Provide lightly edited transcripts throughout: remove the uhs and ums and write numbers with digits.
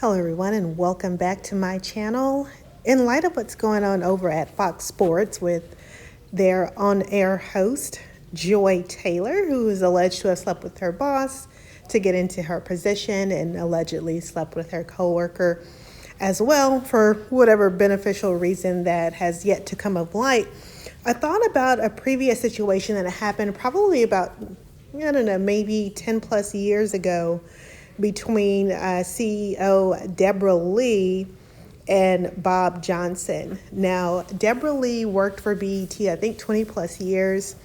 Hello everyone and welcome back to my channel. In light of what's going on over at Fox Sports with their on-air host, Joy Taylor, who is alleged to have slept with her boss to get into her position and allegedly slept with her coworker as well for whatever beneficial reason that has yet to come of light, I thought about a previous situation that happened probably about, I don't know, maybe 10 plus years ago between CEO Debra Lee and Bob Johnson. Now, Debra Lee worked for BET, I think 20 plus years.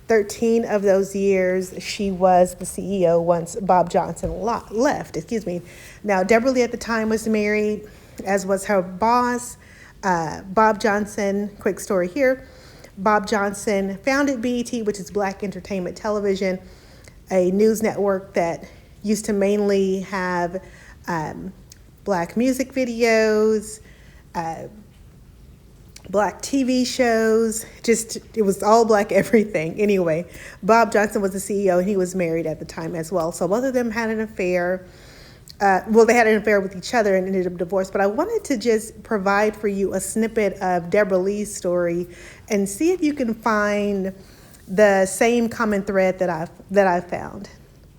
13 of those years, she was the CEO once Bob Johnson left. Now, Debra Lee at the time was married, as was her boss, Bob Johnson. Quick story here. Bob Johnson founded BET, which is Black Entertainment Television, a news network that used to mainly have Black music videos, Black TV shows, it was all Black everything. Anyway, Bob Johnson was the CEO and he was married at the time as well. So both of them had an affair. They had an affair with each other and ended up divorced. But I wanted to just provide for you a snippet of Debra Lee's story and see if you can find the same common thread that I found.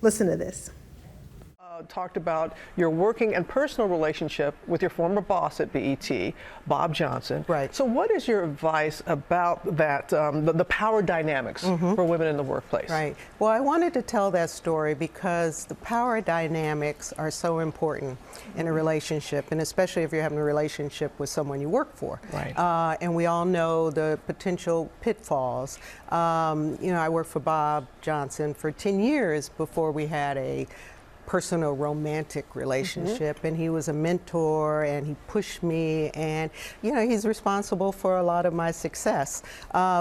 Listen to this. Talked about your working and personal relationship with your former boss at BET, Bob Johnson. Right. So what is your advice about that, the power dynamics for women in the workplace? Right. Well, I wanted to tell that story because the power dynamics are so important in a relationship, and especially if you're having a relationship with someone you work for. Right. And we all know the potential pitfalls. I worked for Bob Johnson for 10 years before we had a personal romantic relationship, and he was a mentor and he pushed me, and he's responsible for a lot of my success.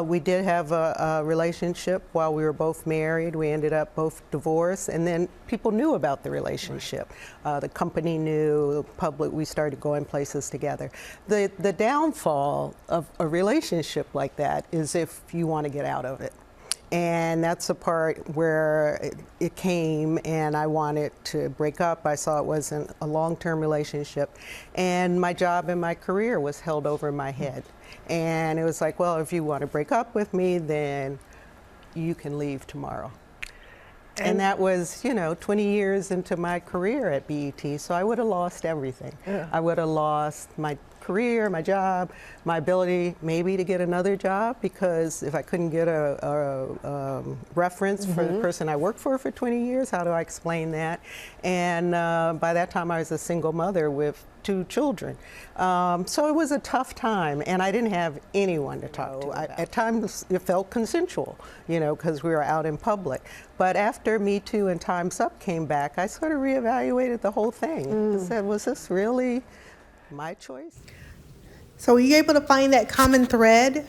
We did have a relationship while we were both married. We ended up both divorced, and then people knew about the relationship. The company knew, public, we started going places together. The downfall of a relationship like that is if you want to get out of it. And that's the part where it came, and I wanted to break up. I saw it wasn't a long-term relationship, and my job and my career was held over my head. And it was like, well, if you want to break up with me, then you can leave tomorrow. And that was, 20 years into my career at BET, so I would have lost everything. Yeah. I would have lost my career, my job, my ability maybe to get another job, because if I couldn't get a reference for the person I worked for 20 years, how do I explain that? And by that time I was a single mother with 2 children. So it was a tough time, and I didn't have anyone to talk to. At times it felt consensual, because we were out in public. But after Me Too and Time's Up came back, I sort of reevaluated the whole thing. I said, was this really my choice? So were you able to find that common thread?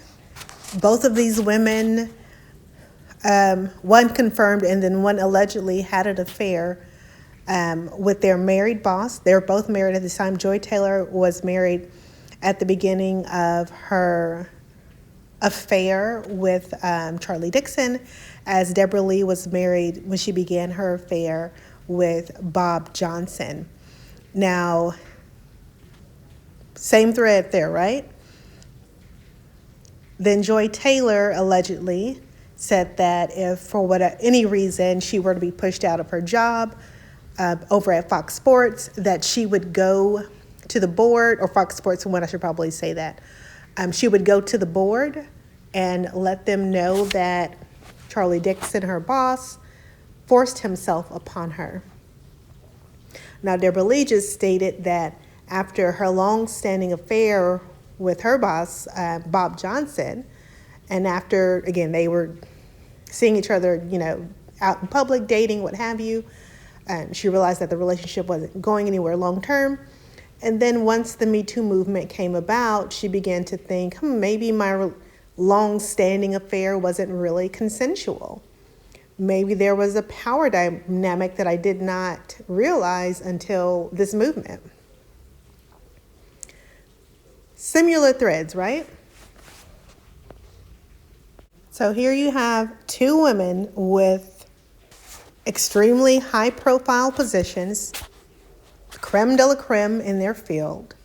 Both of these women, one confirmed and then one allegedly had an affair with their married boss. They were both married at the time. Joy Taylor was married at the beginning of her affair with Charlie Dixon, as Debra Lee was married when she began her affair with Bob Johnson. Now, same thread there, right? Then Joy Taylor allegedly said that if for any reason she were to be pushed out of her job over at Fox Sports, that she would go to the board, or Fox Sports 1, I should probably say that. She would go to the board and let them know that Charlie Dixon, her boss, forced himself upon her. Now, Debra Lee just stated that after her long-standing affair with her boss, Bob Johnson, and after, again, they were seeing each other, out in public, dating, what have you, she realized that the relationship wasn't going anywhere long-term. And then once the Me Too movement came about, she began to think, maybe my long-standing affair wasn't really consensual. Maybe there was a power dynamic that I did not realize until this movement. Similar threads, right? So here you have 2 women with extremely high-profile positions creme de la creme in their field.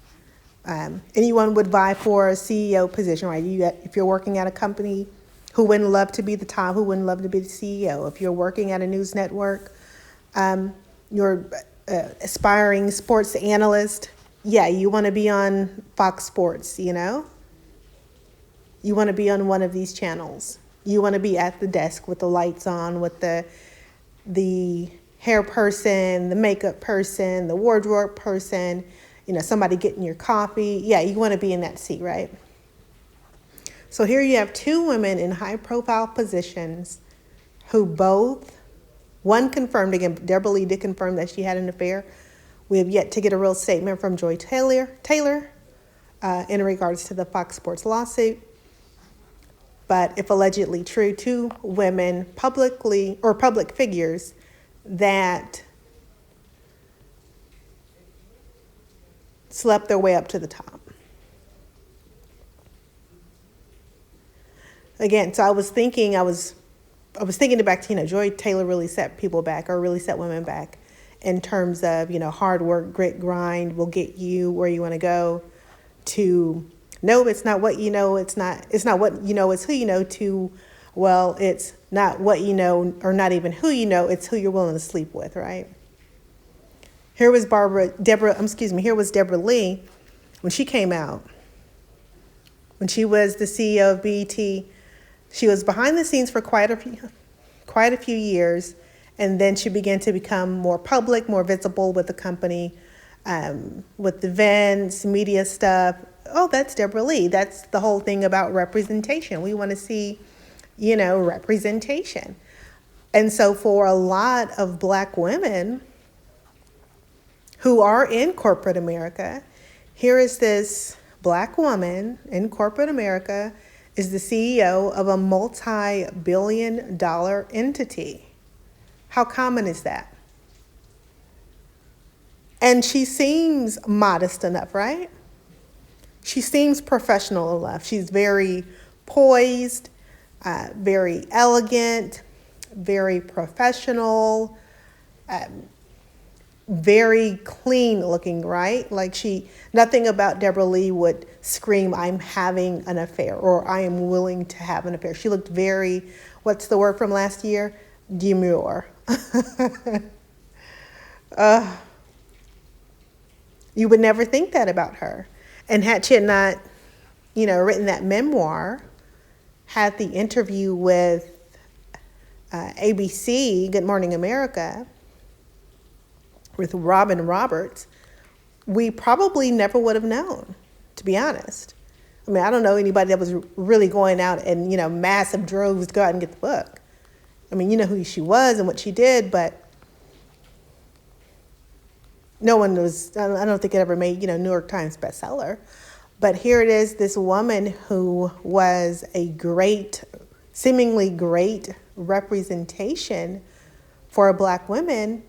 Anyone would vie for a CEO position, right? If you're working at a company, who wouldn't love to be the top? Who wouldn't love to be the CEO? If you're working at a news network, you're aspiring sports analyst. Yeah, you want to be on Fox Sports, you know? You want to be on one of these channels. You want to be at the desk with the lights on, with the hair person, the makeup person, the wardrobe person, you know, somebody getting your coffee. Yeah, you want to be in that seat, right? So here you have two women in high profile positions who both, one confirmed, again, Debra Lee did confirm that she had an affair. We have yet to get a real statement from Joy Taylor in regards to the Fox Sports lawsuit. But if allegedly true, two women public figures that slept their way up to the top. Again, so I was thinking back to, you know, Joy Taylor really set people back, or really set women back in terms of, you know, hard work, grit, grind will get you where you want to go, to no, it's not what you know, it's not what you know, it's who you know, to, well, it's not what you know, or not even who you know, it's who you're willing to sleep with, right? Here was Debra Lee when she came out. When she was the CEO of BET, she was behind the scenes for quite a few years, and then she began to become more public, more visible with the company, with events, media stuff. Oh, that's Debra Lee. That's the whole thing about representation. We want to see, you know, representation. And so for a lot of Black women who are in corporate America, here is this Black woman in corporate America is the CEO of a multi-billion-dollar entity. How common is that? And she seems modest enough, right? She seems professional enough. She's very poised, very elegant, very professional, very clean looking, right? Like nothing about Debra Lee would scream, I'm having an affair, or I am willing to have an affair. She looked very, what's the word from last year? Demure. You would never think that about her. And had she not, you know, written that memoir, had the interview with ABC, Good Morning America, with Robin Roberts, we probably never would have known, to be honest. I mean, I don't know anybody that was really going out and, you know, massive droves to go out and get the book. I mean, you know who she was and what she did, but no one was, I don't think it ever made, you know, New York Times bestseller. But here it is, this woman who was a great, seemingly great representation for Black women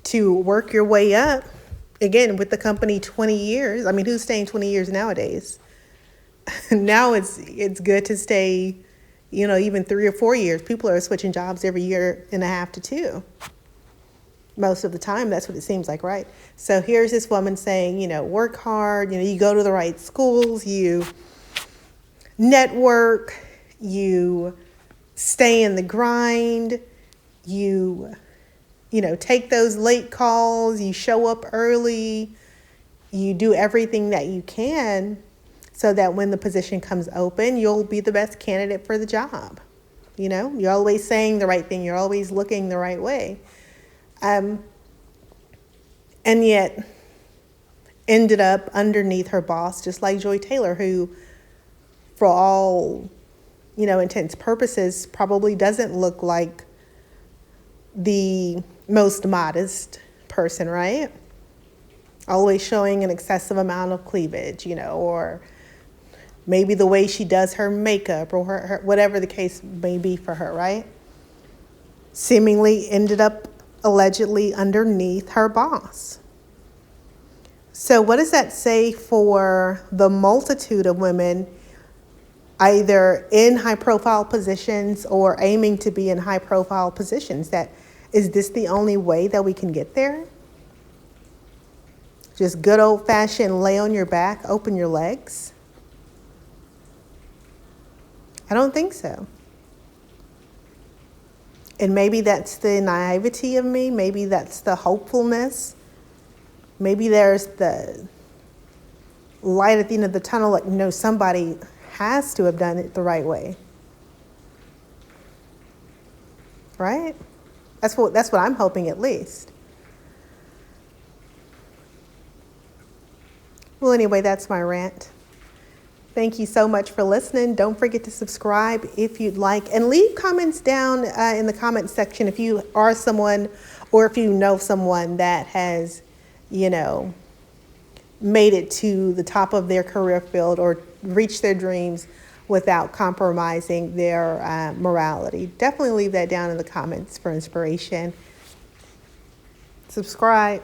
to work your way up, again, with the company 20 years. I mean, who's staying 20 years nowadays? Now it's good to stay, you know, even 3 or 4 years. People are switching jobs every year and a half to 2. Most of the time, that's what it seems like, right? So here's this woman saying, you know, work hard, you know, you go to the right schools, you network, you stay in the grind, you know, take those late calls, you show up early, you do everything that you can so that when the position comes open, you'll be the best candidate for the job. You know, you're always saying the right thing, you're always looking the right way. And yet ended up underneath her boss, just like Joy Taylor, who, for all, you know, intents purposes, probably doesn't look like the most modest person, right? Always showing an excessive amount of cleavage, you know, or maybe the way she does her makeup, or her whatever the case may be for her, right? Seemingly ended up allegedly underneath her boss. So what does that say for the multitude of women either in high profile positions or aiming to be in high profile positions? That is this the only way that we can get there? Just good old fashioned lay on your back, open your legs? I don't think so. And maybe that's the naivety of me. Maybe that's the hopefulness. Maybe there's the light at the end of the tunnel, like, no, somebody has to have done it the right way. Right? That's what I'm hoping, at least. Well, anyway, that's my rant. Thank you so much for listening. Don't forget to subscribe if you'd like, and leave comments down in the comment section if you are someone, or if you know someone that has, made it to the top of their career field or reached their dreams without compromising their morality. Definitely leave that down in the comments for inspiration. Subscribe.